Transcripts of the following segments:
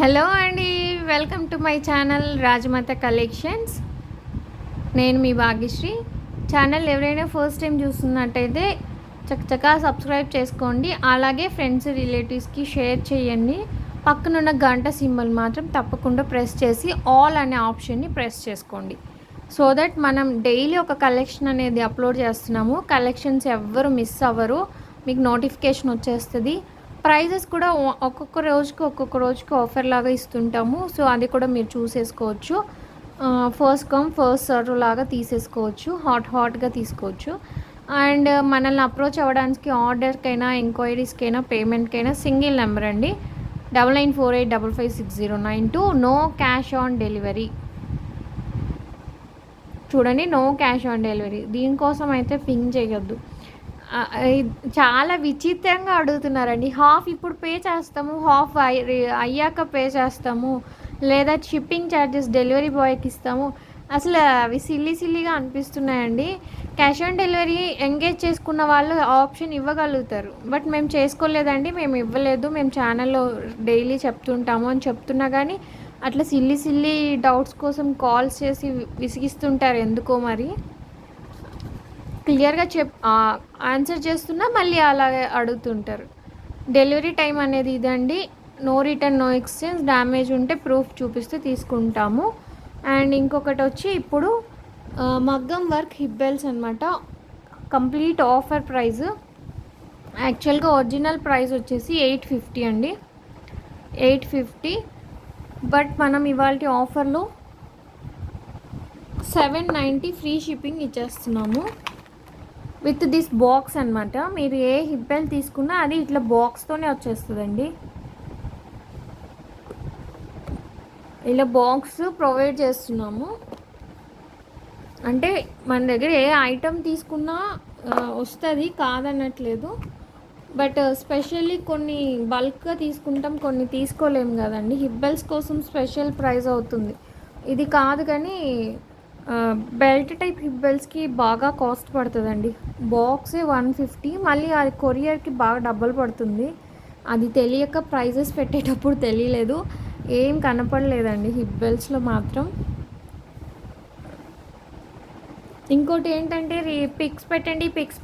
Hello అండి. Welcome to my channel Rajamata collections. నేను మీ భాగ్యశ్రీ. ఛానల్ ఎవరైనా ఫస్ట్ టైం చూస్తున్నట్టయితే చక్కగా సబ్స్క్రైబ్ చేసుకోండి. అలాగే ఫ్రెండ్స్ రిలేటివ్స్కి షేర్ చేయండి. పక్కనున్న గంట సింబల్ మాత్రం తప్పకుండా ప్రెస్ చేసి ఆల్ అనే ఆప్షన్ని ప్రెస్ చేసుకోండి. సో దట్ మనం డైలీ ఒక కలెక్షన్ అనేది అప్లోడ్ చేస్తున్నాము. కలెక్షన్స్ ఎవ్వరు మిస్ అవ్వరు, మీకు నోటిఫికేషన్ వచ్చేస్తుంది. ప్రైజెస్ కూడా ఒక్కొక్క రోజుకి ఆఫర్ లాగా ఇస్తుంటాము. సో అది కూడా మీరు చూసేసుకోవచ్చు. ఫస్ట్ కమ్ ఫస్ట్ సర్వ్ లాగా తీసేసుకోవచ్చు, హాట్గా తీసుకోవచ్చు. అండ్ మనల్ని అప్రోచ్ అవ్వడానికి ఆర్డర్కైనా, ఎంక్వైరీస్కైనా, పేమెంట్కైనా సింగిల్ నెంబర్ అండి, 9948556092. No cash on delivery. చూడండి, నో క్యాష్ ఆన్ డెలివరీ. దీనికోసం అయితే పింగ్ చేయొద్దు. చాలా విచిత్రంగా అడుగుతున్నారండి. హాఫ్ ఇప్పుడు పే చేస్తాము, హాఫ్ అయ్యాక పే చేస్తాము, లేదా షిప్పింగ్ ఛార్జెస్ డెలివరీ బాయ్కి ఇస్తాము. అసలు అవి సిల్లీగా అనిపిస్తున్నాయండి. క్యాష్ ఆన్ డెలివరీ ఎంగేజ్ చేసుకున్న వాళ్ళు ఆప్షన్ ఇవ్వగలుగుతారు, బట్ మేము చేసుకోలేదండి, మేము ఇవ్వలేదు, మేము ఛానల్లో డైలీ చెప్తుంటాము అని చెప్తున్నా కానీ అట్లా సిల్లీ డౌట్స్ కోసం కాల్స్ చేసి విసిగిస్తుంటారు ఎందుకో మరి. క్లియర్గా ఆన్సర్ చేస్తున్నా మళ్ళీ అలాగే అడుగుతుంటారు. డెలివరీ టైం అనేది ఇదండి. No return, no exchange. Damage ఉంటే ప్రూఫ్ చూపిస్తే తీసుకుంటాము. అండ్ ఇంకొకటి వచ్చి ఇప్పుడు మగ్గం వర్క్ హిబ్బెల్స్ అనమాట. Complete offer price. యాక్చువల్గా ఒరిజినల్ ప్రైస్ వచ్చేసి 850 అండి, 850. బట్ మనం ఇవాళ ఆఫర్లో 790 ఫ్రీ షిప్పింగ్ ఇచ్చేస్తున్నాము విత్ దిస్ బాక్స్ అనమాట. మీరు ఏ హిబ్బెల్ తీసుకున్నా అది ఇట్లా బాక్స్తోనే వచ్చేస్తుందండి. ఇలా బాక్స్ ప్రొవైడ్ చేస్తున్నాము. అంటే మన దగ్గర ఏ ఐటమ్ తీసుకున్నా వస్తుంది, కాదనట్లేదు. బట్ స్పెషల్లీ కొన్ని బల్క్గా తీసుకుంటాం, కొన్ని తీసుకోలేము కదండి. హిబ్బెల్స్ కోసం స్పెషల్ ప్రైస్ అవుతుంది. ఇది కాదు కానీ బెల్ట్ టైప్ హిబ్బెల్స్కి బాగా కాస్ట్ పడుతుందండి. బాక్సే 150, మళ్ళీ అది కొరియర్కి బాగా డబ్బులు పడుతుంది. అది తెలియక ప్రైజెస్ పెట్టేటప్పుడు తెలియలేదు, ఏం కనపడలేదండి హిబ్బెల్స్లో మాత్రం. ఇంకోటి ఏంటంటే పిక్స్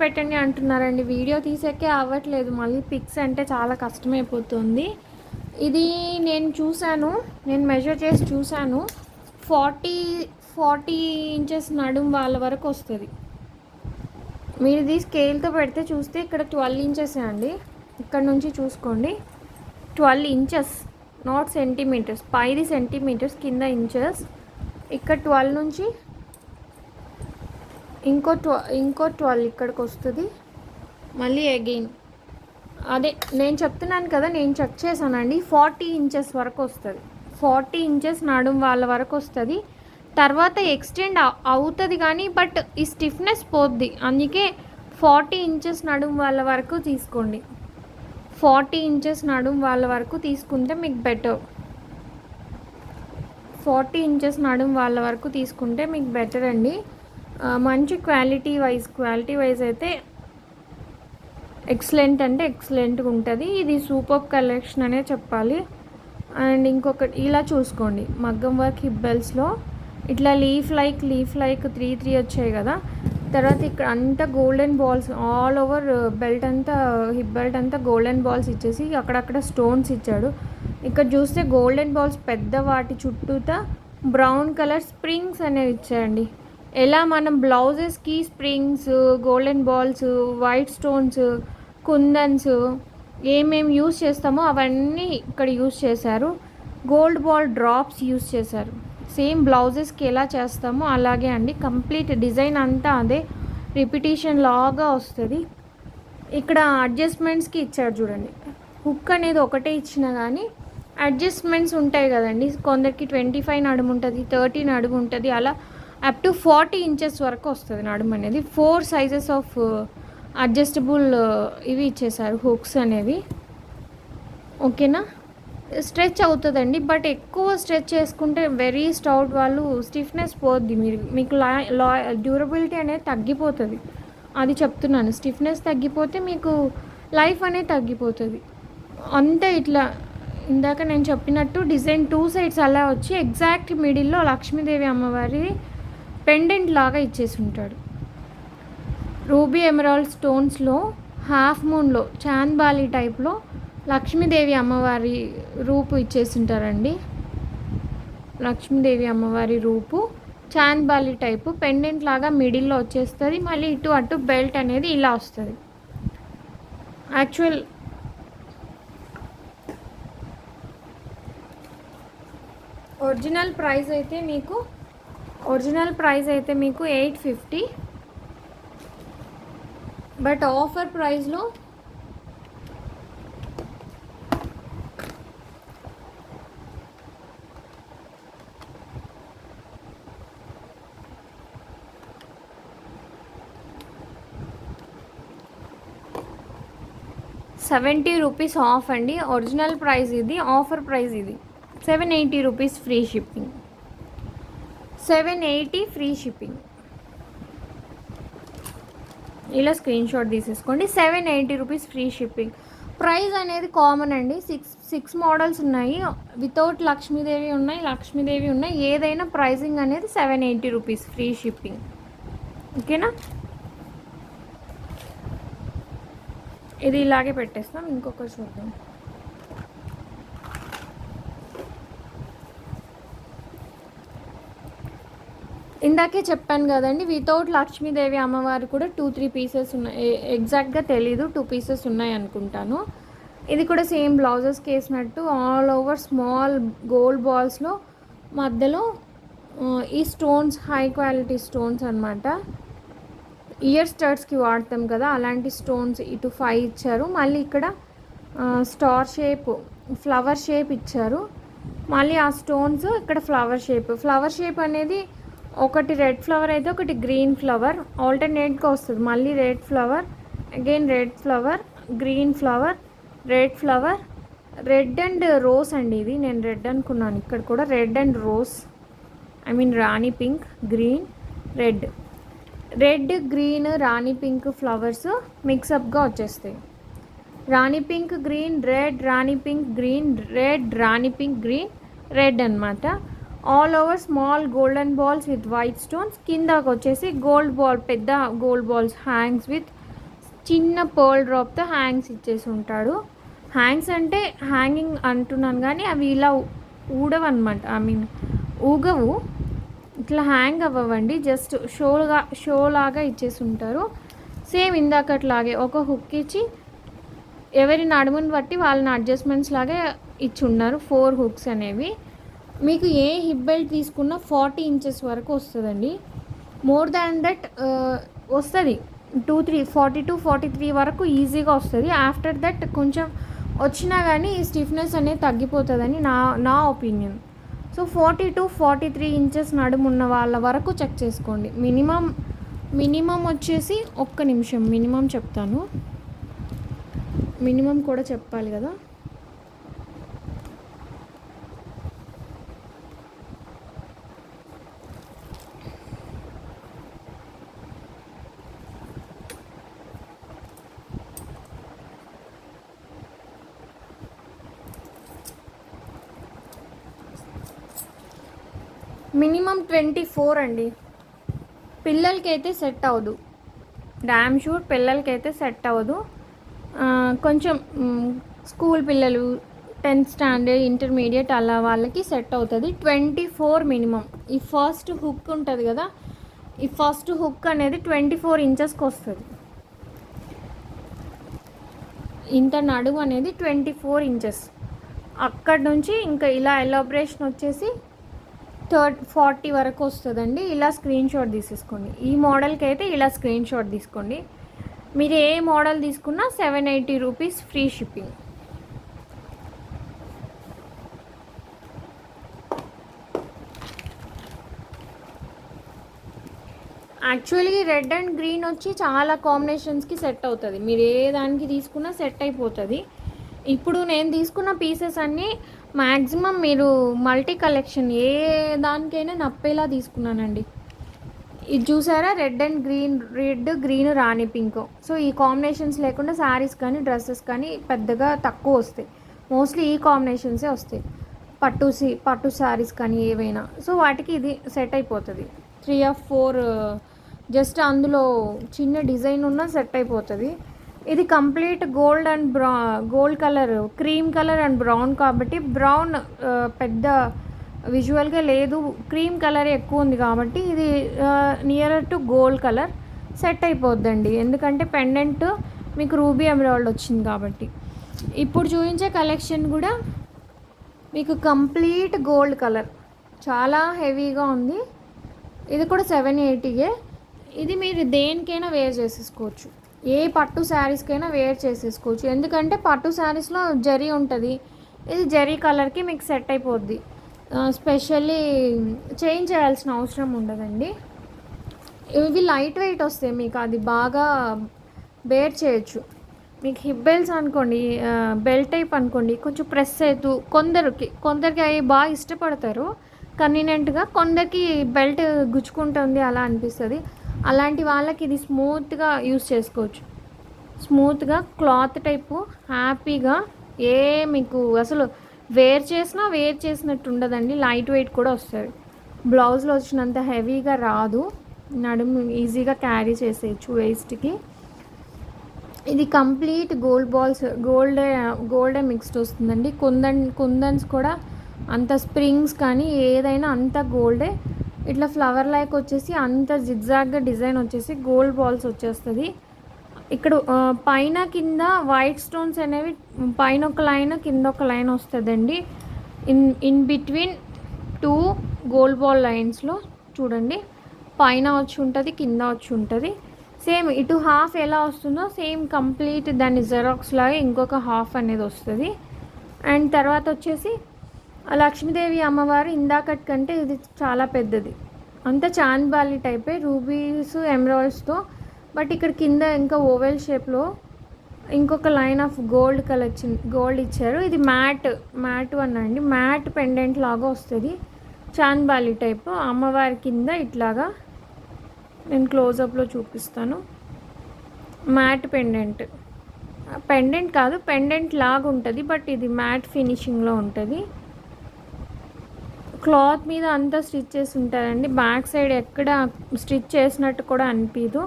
పెట్టండి అంటున్నారండి. వీడియో తీసాకే అవ్వట్లేదు, మళ్ళీ పిక్స్ అంటే చాలా కష్టమైపోతుంది. ఇది నేను చూశాను, నేను మెజర్ చేసి చూశాను. 40 ఇంచెస్ నడుం వాళ్ళ వరకు వస్తుంది. మీరు ఇది స్కేల్తో పెడితే చూస్తే ఇక్కడ 12 ఇంచెస్ అండి. ఇక్కడ నుంచి చూసుకోండి, 12 ఇంచెస్, నాట్ సెంటీమీటర్స్. పైది సెంటీమీటర్స్, కింద ఇంచెస్. ఇక్కడ 12 నుంచి ఇంకో 12 ఇక్కడికి వస్తుంది. మళ్ళీ అగైన్ అదే నేను చెప్తున్నాను కదా, నేను చెక్ చేశానండి. 40 ఇంచెస్ వరకు వస్తుంది. 40 ఇంచెస్ నడుం వాళ్ళ వరకు వస్తుంది. తర్వాత ఎక్స్టెండ్ అవుతుంది కానీ బట్ ఈ స్టిఫ్నెస్ పోద్ది. అందుకే 40 ఇంచెస్ నడుం వాళ్ళ వరకు తీసుకోండి. 40 ఇంచెస్ నడుం వాళ్ళ వరకు తీసుకుంటే మీకు బెటర్. 40 ఇంచెస్ నడుం వాళ్ళ వరకు తీసుకుంటే మీకు బెటర్ అండి. మంచి క్వాలిటీ వైజ్ అయితే ఎక్సలెంట్ అంటే ఎక్సలెంట్గా ఉంటుంది. ఇది సూపర్ కలెక్షన్ అనే చెప్పాలి. అండ్ ఇంకొకటి ఇలా చూసుకోండి, మగ్గం వర్క్ హిబ్బెల్స్లో ఇట్లా లీఫ్ లైక్ 3 వచ్చాయి కదా. తర్వాత ఇక్కడ అంతా golden balls all over belt అంతా, హిప్ బెల్ట్ అంతా గోల్డెన్ బాల్స్ ఇచ్చేసి అక్కడక్కడ స్టోన్స్ ఇచ్చాడు. ఇక్కడ చూస్తే గోల్డెన్ బాల్స్ పెద్ద, వాటి చుట్టూతా బ్రౌన్ కలర్ స్ప్రింగ్స్ అనేవి ఇచ్చాయండి. ఎలా మనం బ్లౌజెస్కి springs, golden balls, white stones, kundans ఏమేమి యూస్ చేస్తామో అవన్నీ ఇక్కడ యూస్ చేశారు. గోల్డ్ బాల్ డ్రాప్స్ యూస్ చేశారు. సేమ్ బ్లౌజెస్కి ఎలా చేస్తామో అలాగే అండి. కంప్లీట్ డిజైన్ అంతా అదే, రిపిటేషన్ లాగా వస్తుంది. ఇక్కడ అడ్జస్ట్మెంట్స్కి ఇచ్చాడు చూడండి. హుక్ అనేది ఒకటే ఇచ్చినా కానీ అడ్జస్ట్మెంట్స్ ఉంటాయి కదండి. కొందరికి 25 నడుము ఉంటుంది, 30 నడుము ఉంటుంది, అలా అప్ టు 40 ఇంచెస్ వరకు వస్తుంది నడుము అనేది. 4 సైజెస్ ఆఫ్ అడ్జస్టబుల్ ఇవి ఇచ్చేసారు, హుక్స్ అనేవి. ఓకేనా. స్ట్రెచ్ అవుతుందండి, బట్ ఎక్కువ స్ట్రెచ్ చేసుకుంటే వెరీ స్టౌట్ వాళ్ళు స్టిఫ్నెస్ పోద్ది. మీకు డ్యూరబిలిటీ అనేది తగ్గిపోతుంది, అది చెప్తున్నాను. స్టిఫ్నెస్ తగ్గిపోతే మీకు లైఫ్ అనేది తగ్గిపోతుంది. అంతే. ఇట్లా ఇందాక నేను చెప్పినట్టు డిజైన్ 2 సైడ్స్ అలా వచ్చి ఎగ్జాక్ట్ మిడిల్లో లక్ష్మీదేవి అమ్మవారి పెండెంట్ లాగా ఇచ్చేసి ఉంటాడు. రూబీ ఎమరాల్డ్ స్టోన్స్లో హాఫ్ మూన్లో చాంద్బాలి టైప్లో లక్ష్మీదేవి అమ్మవారి రూపు ఇచ్చేసి ఉంటారండి. లక్ష్మీదేవి అమ్మవారి రూపు చాంద్బాలి టైపు పెండెంట్ లాగా మిడిల్లో వచ్చేస్తుంది. మళ్ళీ ఇటు అటు బెల్ట్ అనేది ఇలా వస్తుంది. యాక్చువల్ ఒరిజినల్ ప్రైస్ అయితే మీకు 850. బట్ ఆఫర్ ప్రైస్లో ₹70 ఆఫ్ అండి. ఒరిజినల్ ప్రైస్ ఇది, ఆఫర్ ప్రైస్ ఇది. 780 rupees free shipping. 780 free shipping. ఇలా స్క్రీన్ షాట్ తీసేసుకోండి. 780 రూపీస్ ఫ్రీ షిప్పింగ్. ప్రైస్ అనేది కామన్ అండి. సిక్స్ మోడల్స్ ఉన్నాయి. వితౌట్ లక్ష్మీదేవి ఉన్నాయి, లక్ష్మీదేవి ఉన్నాయి. ఏదైనా ప్రైజింగ్ అనేది 780 రూపీస్ ఫ్రీ షిప్పింగ్. ఓకేనా? ఇది ఇలాగే పెట్టేస్తాం. ఇంకొకటి చూద్దాం. ఇందాకే చెప్పాను కదండి, వితౌట్ లక్ష్మీదేవి అమ్మవారు కూడా 2-3 పీసెస్ ఉన్నాయి. ఎగ్జాక్ట్గా తెలీదు, 2 పీసెస్ ఉన్నాయి అనుకుంటాను. ఇది కూడా సేమ్ బ్లౌజెస్కి వేసినట్టు ఆల్ ఓవర్ స్మాల్ గోల్డ్ బాల్స్లో మధ్యలో ఈ స్టోన్స్ హై క్వాలిటీ స్టోన్స్ అనమాట. ఇయర్ స్టడ్స్కి వాడతాం కదా, అలాంటి స్టోన్స్ ఇటు 5 ఇచ్చారు. మళ్ళీ ఇక్కడ స్టార్ షేప్, ఫ్లవర్ షేప్ ఇచ్చారు. మళ్ళీ ఆ స్టోన్స్ ఇక్కడ ఫ్లవర్ షేప్ అనేది ఒకటి రెడ్ ఫ్లవర్ అయితే ఒకటి గ్రీన్ ఫ్లవర్ ఆల్టర్నేట్గా వస్తుంది. మళ్ళీ red flower, again red flower, green flower, red flower, red and rose అండి. ఇది నేను రెడ్ అనుకున్నాను. ఇక్కడ కూడా red and rose, rani pink, green, red green rani pink flowers మిక్సప్గా వచ్చేస్తాయి. Rani pink green, red, rani pink green, red, rani pink green, red అనమాట. All over small golden balls with white stones. కిందకు వచ్చేసి గోల్డ్ బాల్, పెద్ద గోల్డ్ బాల్స్ హ్యాంగ్స్ విత్ చిన్న pearl డ్రాప్తో hangs ఇచ్చేసి ఉంటాడు. హ్యాంగ్స్ అంటే హ్యాంగింగ్ అంటున్నాను కానీ అవి ఇలా ఊడవు అనమాట. ఊగవు, ఇట్లా హ్యాంగ్ అవ్వండి, జస్ట్ షో లాగా ఇచ్చేసి ఉంటారు. సేమ్ ఇందాకట్లాగే ఒక హుక్ ఇచ్చి ఎవరి నడుముని బట్టి వాళ్ళని అడ్జస్ట్మెంట్స్ లాగా ఇచ్చి ఉన్నారు. 4 హుక్స్ అనేవి. మీకు ఏ హిప్ బెల్ట్ తీసుకున్నా 40 ఇంచెస్ వరకు వస్తుందండి. మోర్ దాన్ దట్ వస్తుంది. 42-43 వరకు ఈజీగా వస్తుంది. ఆఫ్టర్ దట్ కొంచెం వచ్చినా కానీ ఈ స్టిఫ్నెస్ అనేది తగ్గిపోతుందని నా ఒపీనియన్. సో 40-43 ఇంచెస్ నడుము ఉన్న వాళ్ళ వరకు చెక్ చేసుకోండి. మినిమం వచ్చేసి ఒక్క నిమిషం మినిమం చెప్తాను. మినిమం కూడా చెప్పాలి కదా. మినిమం 24 అండి. పిల్లలకైతే సెట్ అవ్వదు, డ్యామ్ షూర్ పిల్లలకైతే సెట్ అవ్వదు. కొంచెం స్కూల్ పిల్లలు 10th స్టాండర్డ్, ఇంటర్మీడియట్ అలా వాళ్ళకి సెట్ అవుతుంది. 24 మినిమం. ఈ ఫస్ట్ హుక్ ఉంటుంది కదా, ఈ ఫస్ట్ హుక్ అనేది 24 ఇంచెస్కి వస్తుంది. ఇంత నడుము అనేది 24 ఇంచెస్. అక్కడ నుంచి ఇంకా ఇలా ఎలాబరేషన్ వచ్చేసి 40 వరకు వస్తుందండి. ఇలా స్క్రీన్ షాట్ తీసేసుకోండి. ఈ మోడల్కి అయితే ఇలా స్క్రీన్ షాట్ తీసుకోండి. మీరు ఏ మోడల్ తీసుకున్నా 780 rupees free shipping. Actually red and green వచ్చి చాలా కాంబినేషన్స్కి సెట్ అవుతుంది. మీరు ఏ దానికి తీసుకున్నా సెట్ అయిపోతుంది. ఇప్పుడు నేను తీసుకున్న పీసెస్ అన్నీ మ్యాక్సిమం మీరు మల్టీ కలెక్షన్ ఏ దానికైనా నప్పేలా తీసుకున్నానండి. ఇది చూసారా, red green rani pink. So ఈ కాంబినేషన్స్ లేకుండా శారీస్ కానీ డ్రెస్సెస్ కానీ పెద్దగా తక్కువ వస్తాయి. మోస్ట్లీ ఈ కాంబినేషన్సే వస్తాయి. పట్టు శారీస్ కానీ ఏవైనా, సో వాటికి ఇది సెట్ అయిపోతుంది. 3 ఆర్ 4 జస్ట్ అందులో చిన్న డిజైన్ ఉన్న సెట్ అయిపోతుంది. ఇది complete gold and gold colour, cream colour and brown కాబట్టి బ్రౌన్ పెద్ద విజువల్గా లేదు, క్రీమ్ కలర్ ఎక్కువ ఉంది కాబట్టి ఇది nearer to gold colour set అయిపోద్దండి. ఎందుకంటే పెండెంట్ మీకు రూబీ ఎమరాల్డ్ వచ్చింది కాబట్టి. ఇప్పుడు చూపించే కలెక్షన్ కూడా మీకు కంప్లీట్ గోల్డ్ కలర్, చాలా హెవీగా ఉంది. ఇది కూడా 780. ఇది మీరు దేనికైనా వేర్ చేసేసుకోవచ్చు, ఏ పట్టు శారీస్కైనా వేర్ చేసేసుకోవచ్చు. ఎందుకంటే పట్టు శారీస్లో జరీ ఉంటుంది, ఇది జరీ కలర్కి మీకు సెట్ అయిపోద్ది. స్పెషల్లీ చేంజ్ చేయాల్సిన అవసరం ఉండదండి. ఇవి లైట్ వెయిట్ వస్తాయి, మీకు అది బాగా బేర్ చేయొచ్చు. మీకు హిప్ బెల్ట్స్ అనుకోండి, బెల్ట్ టైప్ అనుకోండి, కొంచెం ప్రెస్ అవుతూ కొందరికి అవి బాగా ఇష్టపడతారు కన్వీనియంట్గా, కొందరికి బెల్ట్ గుచ్చుకుంటుంది అలా అనిపిస్తుంది. అలాంటి వాళ్ళకి ఇది స్మూత్గా యూస్ చేసుకోవచ్చు. స్మూత్గా క్లాత్ టైపు హ్యాపీగా మీకు అసలు వేర్ చేసినట్టు ఉండదండి. లైట్ వెయిట్ కూడా వస్తుంది, బ్లౌజ్లో వచ్చినంత హెవీగా రాదు, నడుము ఈజీగా క్యారీ చేసేయచ్చు వేస్ట్కి. ఇది కంప్లీట్ గోల్డ్ బాల్స్, గోల్డే మిక్స్డ్ వస్తుందండి. కుందన్స్ కూడా అంత స్ప్రింగ్స్ కానీ ఏదైనా అంత గోల్డే. ఇట్లా ఫ్లవర్ లైక్ వచ్చేసి అంత జిగ్జాగ్గా డిజైన్ వచ్చేసి గోల్డ్ బాల్స్ వచ్చేస్తుంది. ఇక్కడ పైన కింద వైట్ స్టోన్స్ అనేవి పైన ఒక లైన్ కింద ఒక లైన్ వస్తుందండి. ఇన్ బిట్వీన్ 2 గోల్డ్ బాల్ లైన్స్లో చూడండి, పైన వచ్చి ఉంటుంది, కింద వచ్చి ఉంటుంది. సేమ్ ఇటు హాఫ్ ఎలా వస్తుందో సేమ్ కంప్లీట్ దాన్ని జెరాక్స్ లాగా ఇంకొక హాఫ్ అనేది వస్తుంది. అండ్ తర్వాత వచ్చేసి లక్ష్మీదేవి అమ్మవారు ఇందాకటి కంటే ఇది చాలా పెద్దది, అంతా చాంద్బాలి టైపే, రూబీస్ ఎమరాల్డ్స్తో. బట్ ఇక్కడ కింద ఇంకా ఓవెల్ షేప్లో ఇంకొక లైన్ ఆఫ్ గోల్డ్ ఇచ్చారు. ఇది మ్యాట్ అనండి, మ్యాట్ పెండెంట్ లాగా వస్తుంది, చాంద్బాలి టైపు. అమ్మవారి కింద ఇట్లాగా నేను క్లోజప్లో చూపిస్తాను. మ్యాట్ పెండెంట్ కాదు, పెండెంట్ లాగా ఉంటుంది, బట్ ఇది మ్యాట్ ఫినిషింగ్లో ఉంటుంది. క్లాత్ మీద అంతా స్టిచ్ చేసి ఉంటారండి, బ్యాక్ సైడ్ ఎక్కడ స్టిచ్ చేసినట్టు కూడా అనిపించదు.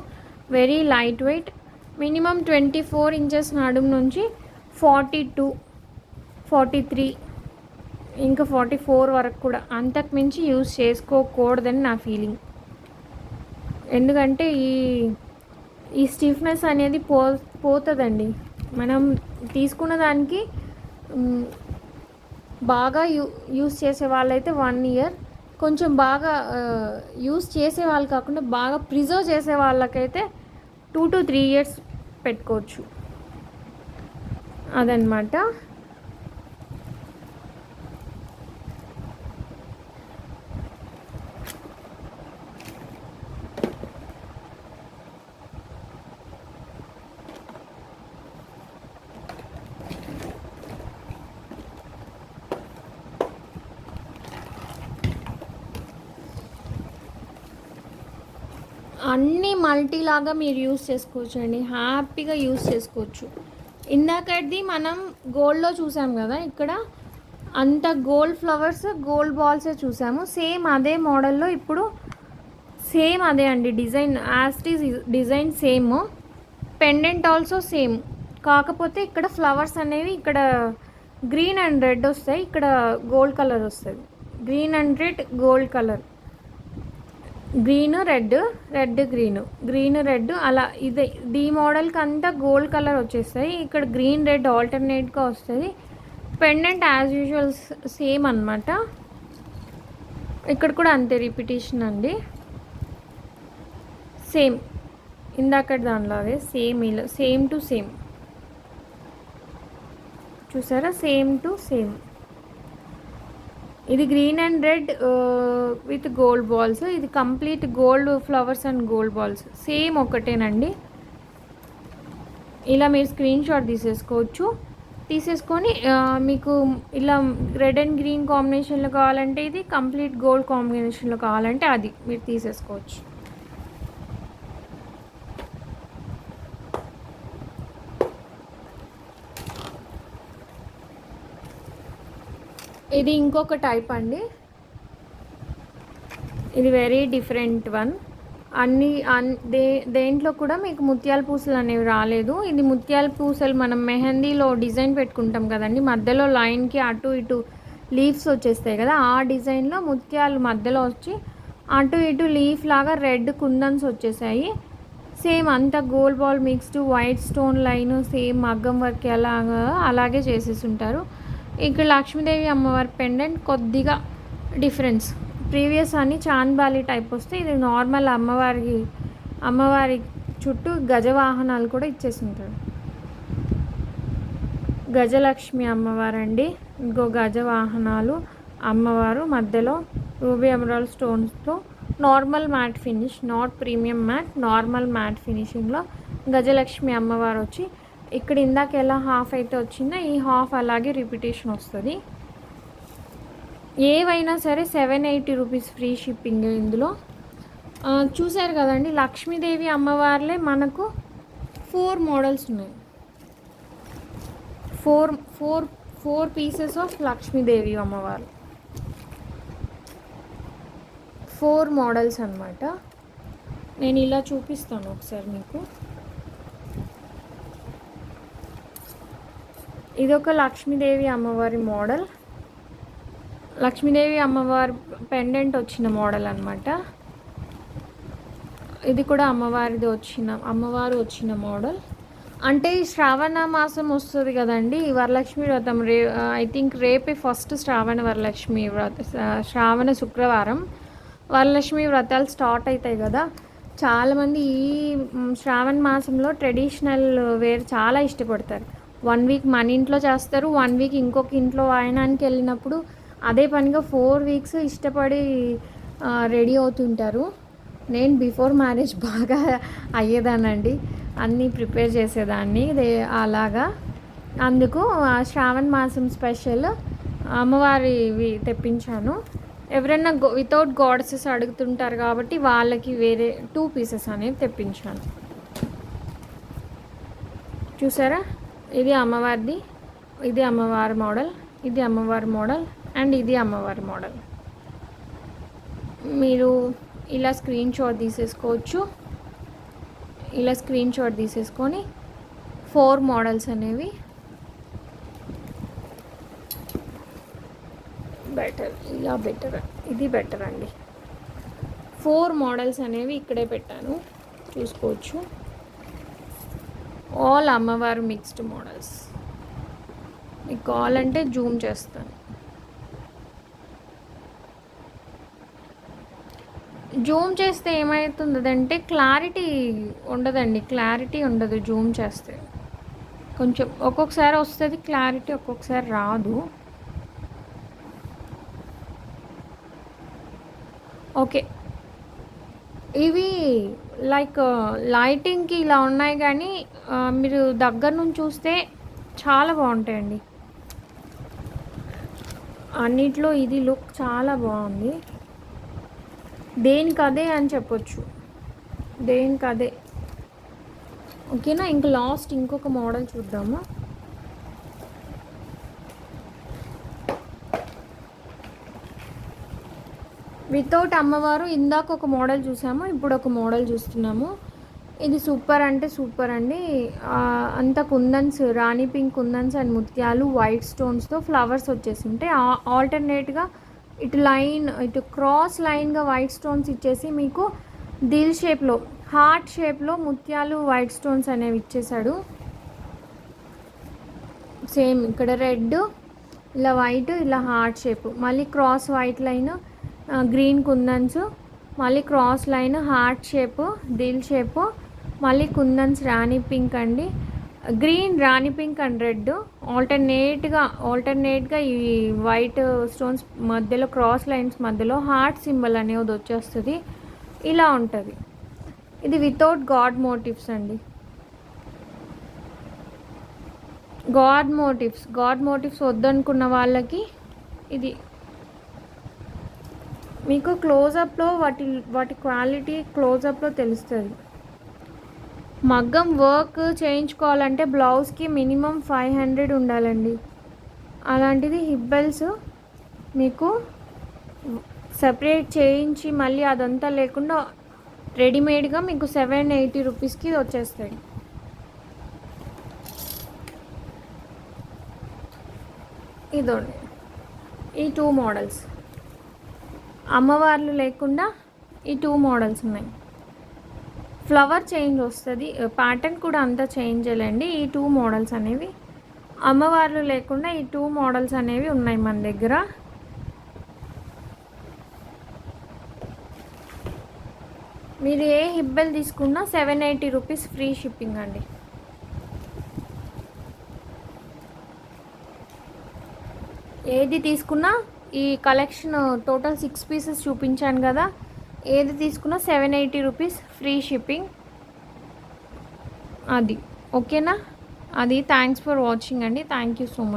Very light weight. Minimum 24 inches నడుము నుంచి 42, 43 ఇంకా 44 వరకు కూడా, అంతకు మించి యూజ్ చేసుకోకూడదని నా ఫీలింగ్. ఎందుకంటే ఈ స్టిఫ్నెస్ అనేది పోతుందండి. మనం తీసుకున్న దానికి బాగా యూస్ చేసే వాళ్ళైతే 1 ఇయర్, కొంచెం బాగా యూస్ చేసే వాళ్ళు కాకుండా బాగా ప్రిజర్వ్ చేసే వాళ్ళకైతే 2 to 3 ఇయర్స్ పెట్టుకోవచ్చు అదనమాట. అన్నీ మల్టీలాగా మీరు యూస్ చేసుకోవచ్చు అండి, హ్యాపీగా యూస్ చేసుకోవచ్చు. ఇందాకది మనం గోల్డ్లో చూసాం కదా, ఇక్కడ అంత గోల్డ్ ఫ్లవర్స్ గోల్డ్ బాల్సే చూసాము. సేమ్ అదే మోడల్లో ఇప్పుడు సేమ్ అదే అండి డిజైన్, యాస్టీస్ design same, pendant also same. కాకపోతే ఇక్కడ ఫ్లవర్స్ అనేవి ఇక్కడ గ్రీన్ అండ్ రెడ్ వస్తాయి, ఇక్కడ గోల్డ్ కలర్ వస్తుంది. Green and red gold colour, green red, red green red అలా. ఈ మోడల్కి అంతా గోల్డ్ కలర్ వచ్చేస్తాయి, ఇక్కడ గ్రీన్ రెడ్ ఆల్టర్నేట్గా వస్తుంది. పెండెంట్ యాజ్ యూజువల్ సేమ్ అనమాట. ఇక్కడ కూడా అంతే రిపిటేషన్ అండి, సేమ్ ఇందాక దానిలో అదే సేమ్, ఇలా సేమ్ టు సేమ్ చూసారా, సేమ్ టు సేమ్. ఇది green and red with gold balls, ఇది complete gold flowers and gold balls same ఒకటేనండి. ఇలా మీరు స్క్రీన్ షాట్ తీసేసుకొని మీకు ఇలా రెడ్ అండ్ గ్రీన్ కాంబినేషన్లో కావాలంటే ఇది, కంప్లీట్ గోల్డ్ కాంబినేషన్లో కావాలంటే అది మీరు తీసేసుకోవచ్చు. ఇది ఇంకొక టైప్ అండి. ఇది వెరీ డిఫరెంట్ వన్. అన్ని దేంట్లో కూడా మీకు ముత్యాల పూసలు అనేవి రాలేదు. ఇది ముత్యాల పూసలు మనం మెహందీలో డిజైన్ పెట్టుకుంటాం కదండి, మధ్యలో లైన్కి అటు ఇటు లీవ్స్ వచ్చేస్తాయి కదా, ఆ డిజైన్లో ముత్యాలు మధ్యలో వచ్చి అటు ఇటు లీఫ్ లాగా రెడ్ కుందన్స్ వచ్చేసాయి. సేమ్ అంతా gold ball mixed white stone line same మగ్గం వర్క్ అలాగే చేసేసి ఉంటారు. ఇక్కడ లక్ష్మీదేవి అమ్మవారి పెండెంట్ కొద్దిగా డిఫరెన్స్. ప్రీవియస్ అన్ని చాంద్బాలి టైప్ వస్తే ఇది నార్మల్ అమ్మవారి చుట్టూ గజవాహనాలు కూడా ఇచ్చేసి ఉంటారు. గజలక్ష్మి అమ్మవారు అండి. ఇంకో గజవాహనాలు అమ్మవారు మధ్యలో రూబీ ఎమరాల్డ్ స్టోన్స్తో normal matte finish, not premium matte, normal matte ఫినిషింగ్లో గజలక్ష్మి అమ్మవారు వచ్చి ఇక్కడ ఇందాక ఎలా హాఫ్ అయితే వచ్చిందో ఈ హాఫ్ అలాగే రిపిటేషన్ వస్తుంది. ఏవైనా సరే 780 రూపీస్ ఫ్రీ షిప్పింగ్. ఇందులో చూసారు కదండి, లక్ష్మీదేవి అమ్మవార్లే మనకు 4 మోడల్స్ ఉన్నాయి. ఫోర్ పీసెస్ ఆఫ్ లక్ష్మీదేవి అమ్మవారు, 4 మోడల్స్ అన్నమాట. నేను ఇలా చూపిస్తాను ఒకసారి మీకు. ఇదొక లక్ష్మీదేవి అమ్మవారి మోడల్, లక్ష్మీదేవి అమ్మవారి పెండెంట్ వచ్చిన మోడల్ అనమాట. ఇది కూడా అమ్మవారు వచ్చిన మోడల్. అంటే శ్రావణ మాసం వస్తుంది కదండి, వరలక్ష్మి వ్రతం ఐ థింక్ రేపే ఫస్ట్ శ్రావణ శుక్రవారం వరలక్ష్మి వ్రతాలు స్టార్ట్ అవుతాయి కదా. చాలామంది ఈ శ్రావణ మాసంలో ట్రెడిషనల్ వేర్ చాలా ఇష్టపడతారు. 1 వీక్ మన ఇంట్లో చేస్తారు, 1 వీక్ ఇంకొక ఇంట్లో వాయనానికి వెళ్ళినప్పుడు అదే పనిగా 4 వీక్స్ ఇష్టపడి రెడీ అవుతుంటారు. నేను బిఫోర్ మ్యారేజ్ బాగా అయ్యేదానండి, అన్నీ ప్రిపేర్ చేసేదాన్ని అలాగా. అందుకు శ్రావణ మాసం స్పెషల్ అమ్మవారివి తెప్పించాను. ఎవరైనా వితౌట్ గాడ్సెస్ అడుగుతుంటారు కాబట్టి వాళ్ళకి వేరే 2 పీసెస్ అనేవి తెప్పించాను. చూసారా, ఇది అమ్మవారిది, ఇది అమ్మవారి మోడల్, ఇది అమ్మవారి మోడల్ అండ్ ఇది అమ్మవారి మోడల్. మీరు ఇలా స్క్రీన్ షాట్ తీసేసుకోవచ్చు. ఇలా స్క్రీన్ షాట్ తీసేసుకొని 4 మోడల్స్ అనేవి బెటర్, ఇలా బెటర్, ఇది బెటర్ అండి. 4 మోడల్స్ అనేవి ఇక్కడే పెట్టాను, చూసుకోవచ్చు. ఆల్ అమ్మవారు మిక్స్డ్ మోడల్స్. మీకు కావాలంటే జూమ్ చేస్తాను. జూమ్ చేస్తే ఏమవుతుందంటే క్లారిటీ ఉండదు. జూమ్ చేస్తే కొంచెం ఒక్కొక్కసారి వస్తుంది క్లారిటీ, ఒక్కొక్కసారి రాదు. ఓకే, ఇవి లైక్ లైటింగ్కి ఇలా ఉన్నాయి కానీ మీరు దగ్గర నుంచి చూస్తే చాలా బాగుంటాయండి. అన్నిట్లో ఇది లుక్ చాలా బాగుంది. దేనికదే అని చెప్పొచ్చు, దేనికదే. ఓకేనా, ఇంకా లాస్ట్ ఇంకొక మోడల్ చూద్దాము. వితౌట్ అమ్మవారు ఇందాక ఒక మోడల్ చూసాము, ఇప్పుడు ఒక మోడల్ చూస్తున్నాము. ఇది సూపర్ అంటే సూపర్ అండి. అంత కుందన్స్, రాణి పింక్ కుందన్స్ అండ్ ముత్యాలు వైట్ స్టోన్స్తో ఫ్లవర్స్ వచ్చేసి ఉంటాయి. ఆల్టర్నేట్గా ఇటు క్రాస్ లైన్గా వైట్ స్టోన్స్ ఇచ్చేసి మీకు దిల్ షేప్లో, హార్ట్ షేప్లో ముత్యాలు వైట్ స్టోన్స్ అనేవి ఇచ్చేసాడు. సేమ్ ఇక్కడ రెడ్, ఇలా వైట్, ఇలా హార్ట్ షేప్, మళ్ళీ cross white line, green kundans, మళ్ళీ క్రాస్ లైన్, హార్ట్ షేప్, దిల్ షేప్, మళ్ళీ కుందన్స్ రాణి పింక్ అండి, green rani pink and red ఆల్టర్నేట్గా ఈ వైట్ స్టోన్స్ మధ్యలో క్రాస్ లైన్స్ మధ్యలో హార్ట్ సింబల్ అనేది వచ్చేస్తుంది. ఇలా ఉంటుంది. ఇది వితౌట్ గాడ్ మోటివ్స్ అండి. గాడ్ మోటివ్స్ వద్దనుకున్న వాళ్ళకి ఇది మీకు క్లోజప్లో వాటి క్వాలిటీ క్లోజప్లో తెలుస్తుంది. మగ్గం వర్క్ చేయించుకోవాలంటే బ్లౌజ్కి మినిమం 500 ఉండాలండి. అలాంటిది హిప్ బెల్ట్స్ మీకు సపరేట్ చేయించి మళ్ళీ అదంతా లేకుండా రెడీమేడ్గా మీకు 780 రూపీస్కి వచ్చేస్తాయి. ఇదోండి ఈ 2 మోడల్స్, అమ్మవార్లు లేకుండా ఈ 2 మోడల్స్ ఉన్నాయి. ఫ్లవర్ చేంజ్ వస్తుంది, ప్యాటర్న్ కూడా అంతా చేంజ్ చేయాలండి. ఈ 2 మోడల్స్ అనేవి అమ్మవార్లు లేకుండా ఈ 2 మోడల్స్ అనేవి ఉన్నాయి మన దగ్గర. మీరు ఏ హిబ్బెల్ తీసుకున్నా 780 రూపీస్ ఫ్రీ షిప్పింగ్ అండి. ఏది తీసుకున్నా ఈ కలెక్షన్ టోటల్ 6 పీసెస్ చూపించాను కదా, ఏది తీసుకున్నా 780 రూపీస్ ఫ్రీ షిప్పింగ్. అది ఓకేనా? అది థ్యాంక్స్ ఫర్ వాచింగ్ అండి. Thank you so much.